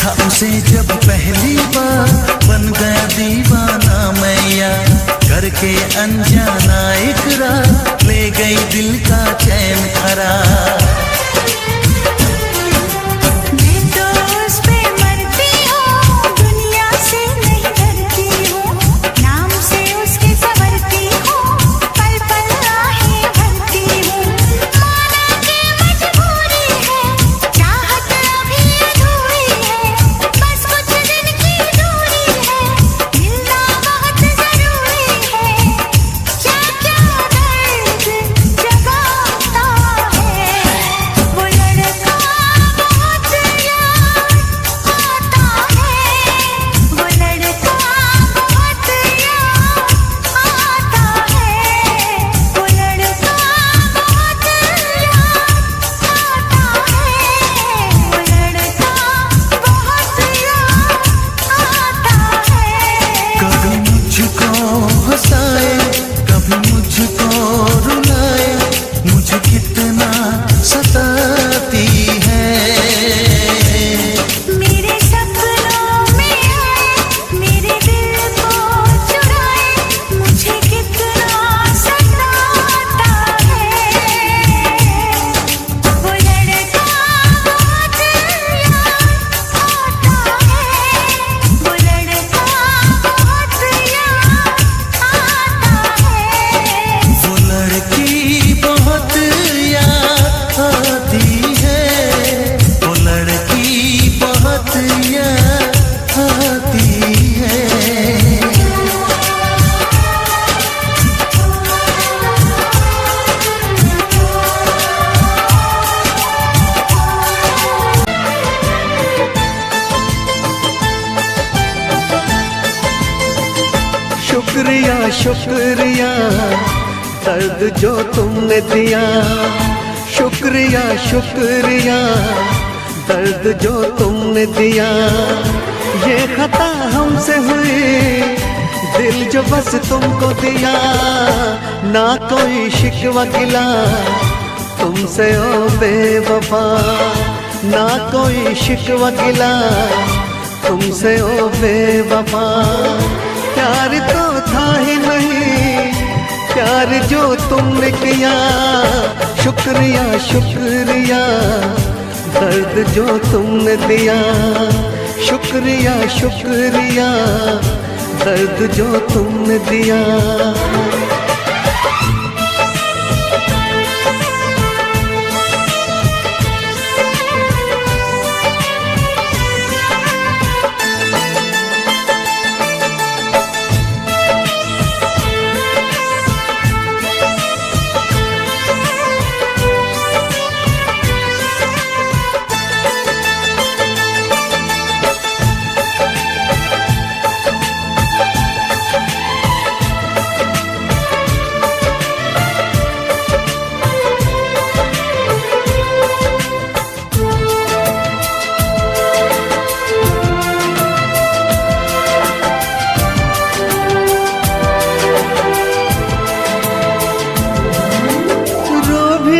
देखा उसे जब पहली बार, बन गया दीवाना मैं यार। करके अनजाना इकरार, ले गई दिल का चैन करार। मैं तो उस पे मरती हूँ, दुनिया से नहीं डरती हूँ। नाम से उसके संवरती हूँ, पल पल आहें भरती हूँ। माना कि मजबूरी है, चाहत अभी अधूरी है। बस कुछ दिन की दूरी है, मिलना बहुत जरूरी है। क्या क्या दर्द जगाता है वो लड़का, बहुत याद आता है वो लड़का, बहुत याद आता है वो लड़का, बहुत याद आता है वो लड़का, बहुत याद आता है। कभी मुझको हंसाए, कभी मुझको रुलाए, मुझे कितना सताती है। मेरे सपनों में आए, मेरे दिल को चुराए, मुझे कितना सताता है वो लड़का, बहुत याद आता है वो लड़का, बहुत याद आता है। वो लड़की बहुत याद आती है, वो लड़की बहुत याद आती है। शुक्रिया शुक्रिया दर्द जो तुमने दिया। शुक्रिया शुक्रिया दर्द जो तुमने दिया। ये खता हमसे हुई, दिल जो बस तुमको दिया। ना कोई शिकवा गिला तुमसे ओ बेवफा, ना कोई शिकवा गिला तुमसे ओ बेवफा। प्यार तो था ही नहीं, प्यार जो तुमने किया। शुक्रिया शुक्रिया दर्द जो तुमने दिया। शुक्रिया शुक्रिया दर्द जो तुमने दिया।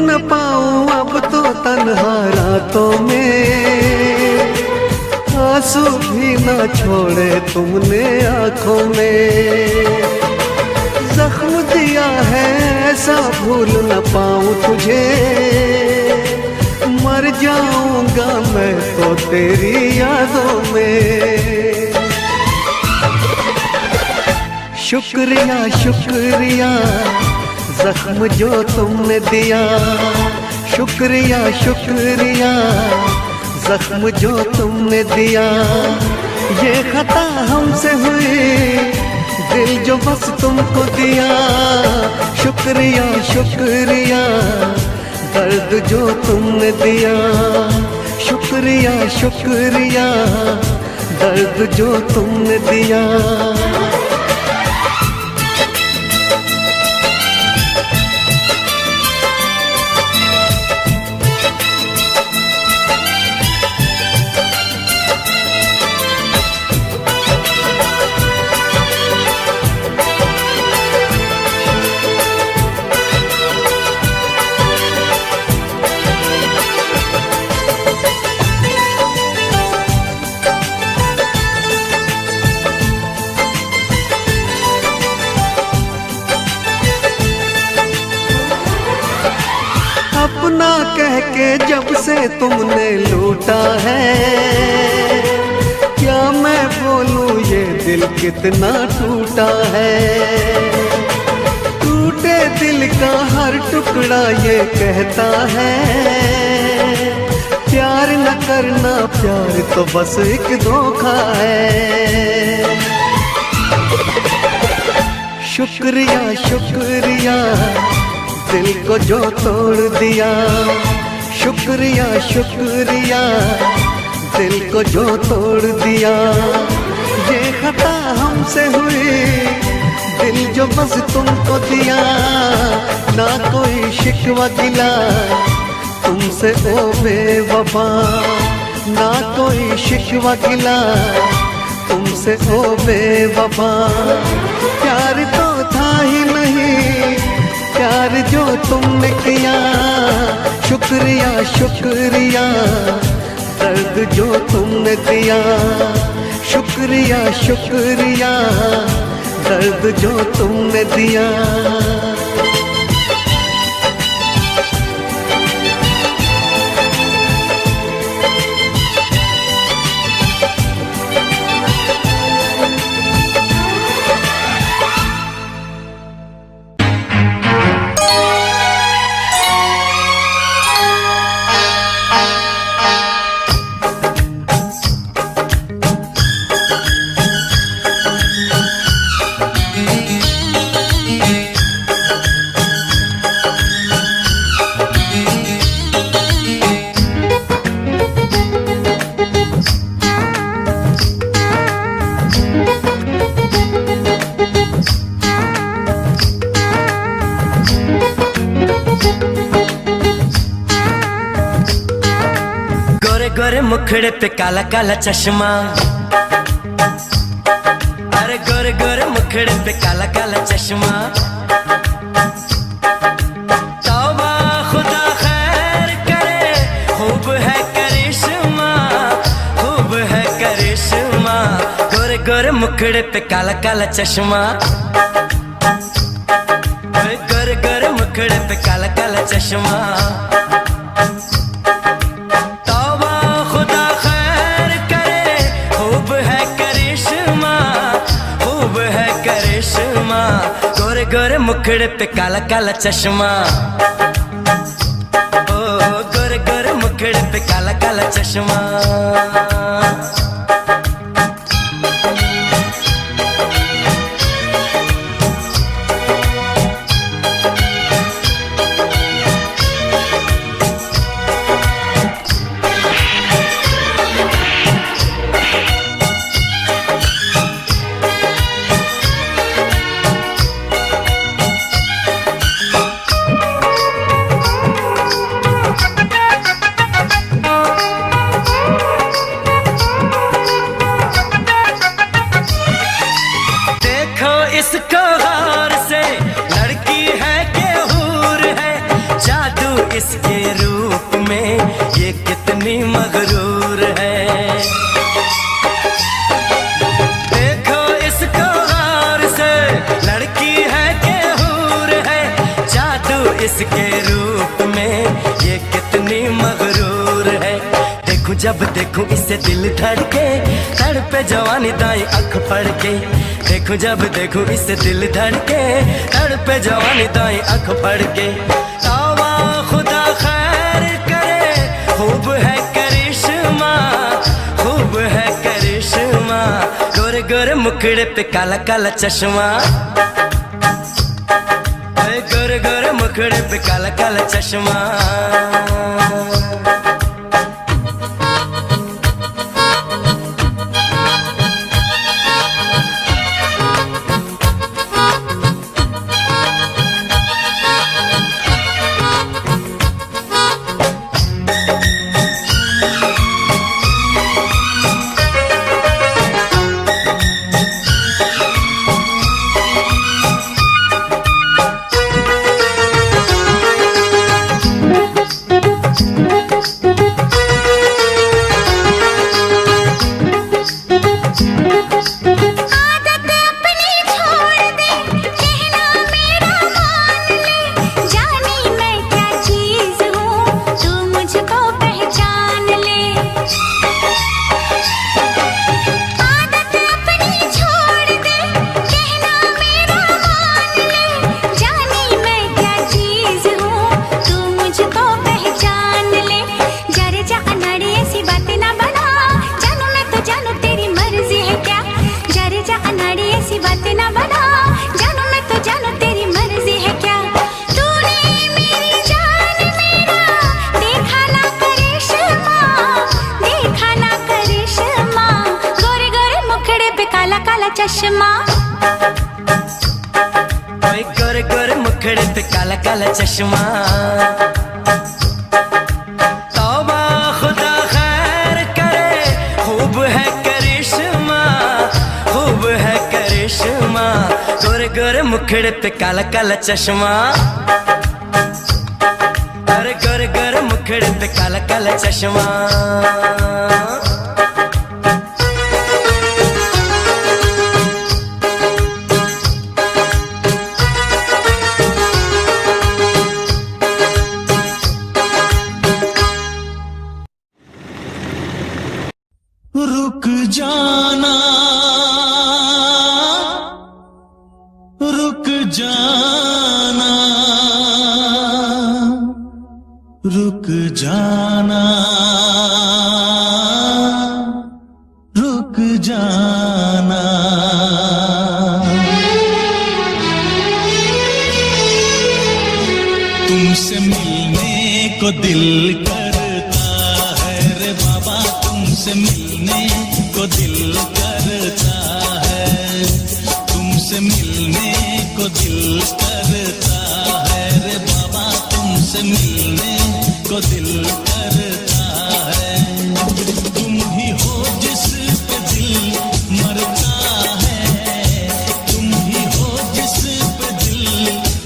न पाऊं अब तो तन्हा रातों में। आंसू भी न छोड़े तुमने आंखों में। जख्म दिया है ऐसा भूल न पाऊं तुझे। मर जाऊंगा मैं तो तेरी यादों में। शुक्रिया शुक्रिया जख्म जो तुमने दिया। शुक्रिया शुक्रिया जख्म जो तुमने दिया। ये खता हमसे हुई, दिल जो बस तुमको दिया। शुक्रिया शुक्रिया दर्द जो तुमने दिया। शुक्रिया शुक्रिया दर्द जो तुमने दिया। के जब से तुमने लूटा है, क्या मैं बोलूं ये दिल कितना टूटा है। टूटे दिल का हर टुकड़ा ये कहता है, प्यार न करना, प्यार तो बस एक धोखा है। शुक्रिया शुक्रिया दिल को जो तोड़ दिया, शुक्रिया शुक्रिया दिल को जो तोड़ दिया। ये खता हमसे हुई, दिल जो बस तुमको दिया, ना कोई शिकवा गिला तुमसे ओ बेवफा, ना कोई शिकवा गिला तुमसे ओ बेवफा। प्यार तो था ही नहीं, प्यार जो तुमने किया, शुक्रिया शुक्रिया दर्द जो तुमने दिया, शुक्रिया शुक्रिया दर्द जो तुमने दिया। गोरे मुखड़े पे काला काला चश्मा, अरे गोरे गोरे मुखड़े पे काला काला चश्मा। तौबा खुदा खैर करे, खूब है करिश्मा, खूब है करिश्मा। गोरे गोरे मुखड़े पे काला काला चश्मा, गोरे गोरे मुखड़े पे काला काला चश्मा। गोरे गोरे मुखड़े पे काला काला चश्मा, ओ गोरे गोरे मुखड़े पे काला काला चश्मा। इसको हार से लड़की है कि हूर है, जादू इसके रूप में ये कितनी मगरूर है। देखो इसको हार से लड़की है कि हूर है, जादू इसके रूप में ये कितनी मगरूर है। देखूं जब देखूं इसे दिल धड़के, तड़पे जवानी दाई आँख पड़ के। देखूं जब देखूं इसे दिल धड़के, तड़पे जवानी दाई आँख पड़ के। तौबा खुदा खैर करे, खूब है करिश्मा, खूब है करिश्मा। गोरे गोरे मुखड़े पे काला काला चश्मा, गोरे गोरे मुखड़े पे काला काला चश्मा। चश्मा, कोई गोरे गोरे मुखड़े पे काला काला चश्मा। तौबा खुदा खैर करे, खूब है करिश्मा, खूब है करिश्मा। गोरे गोरे मुखड़े पे काला काला चश्मा, अरे गोरे गोरे मुखड़े पे काला काला चश्मा। रुक जाना, रुक जाना, रुक जाना, रुक जाना। तुमसे मिलने को दिल करता है रे बाबा, तुमसे मिलने को दिल करता है, तुमसे मिलने को दिल करता है रे बाबा, तुमसे मिलने को दिल करता है। तुम ही हो जिस पे दिल मरता है, तुम ही हो जिस पे दिल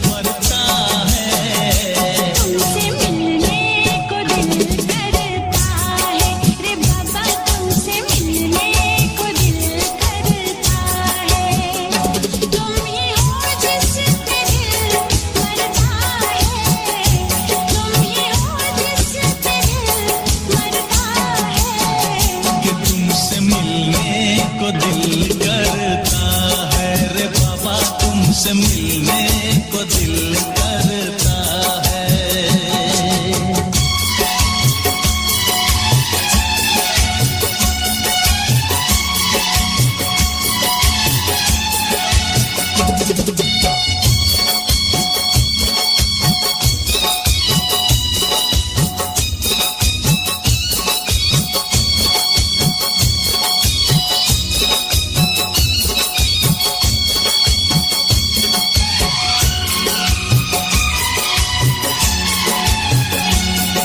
मरता है। तुमसे मिलने को दिल करता है रे बाबा, तुमसे मिलने को दिल करता है। तुम ही हो जिस पे दिल मरता है, तुम ही हो जिस पे दिल मरता है। कि तुमसे मिलने को दिल करता है रे बाबा, तुमसे मिलने को दिल करता है।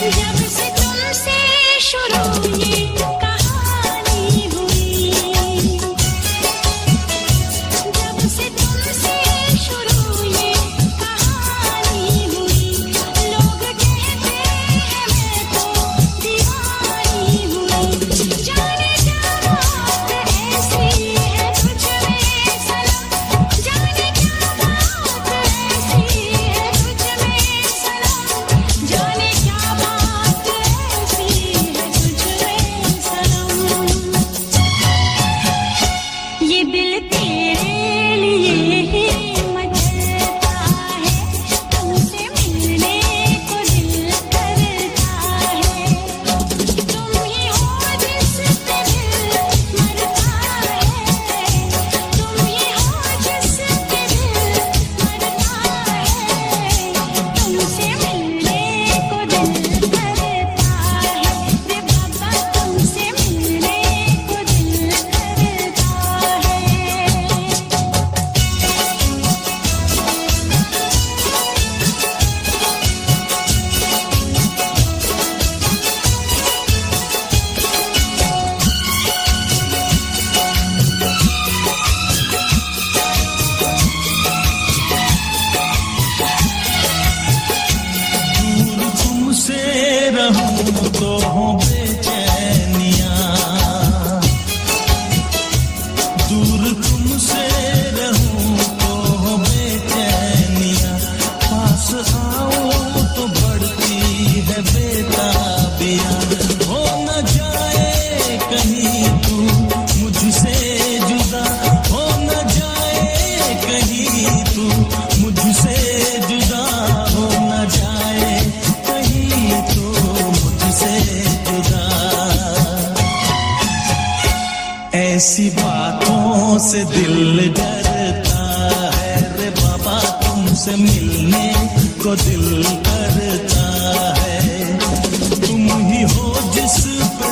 जब से तुमसे शुरू ये कहानी हुई, जब से तुमसे शुरू ये कहानी हुई, लोग कहते हैं मैं तो दीवानी हुई। जाने क्या बात ऐसी है तुझ में सनम, जाने क्या बात ऐसी है तुझ में सनम, जाने क्या बात ऐसी है तुझ में सनम। ये दिल तेरे लिए ही मचलता है, तुमसे मिलने को दिल करता है। तुम ही हो जिस पे दिल मरता है, तुम ही हो जिस पे दिल मरता है। तुमसे मिलने को दिल करता है रे बाबा, तुमसे मिलने को दिल करता है। दूर तुमसे रहूं तो हो बेचैनियां, दूर तुमसे रहूं तो हो बेचैनियां, पास आऊं तो बढ़ती है बेताबियां। हो न जाए कहीं तू मुझसे जुदा, हो न जाए कहीं तू मुझसे जुदा, हो न जाए कहीं तो मुझसे जुदा। ऐसी बातों से दिल डरता है रे बाबा, तुमसे मिलने को दिल करता है। तुम ही हो जिस पे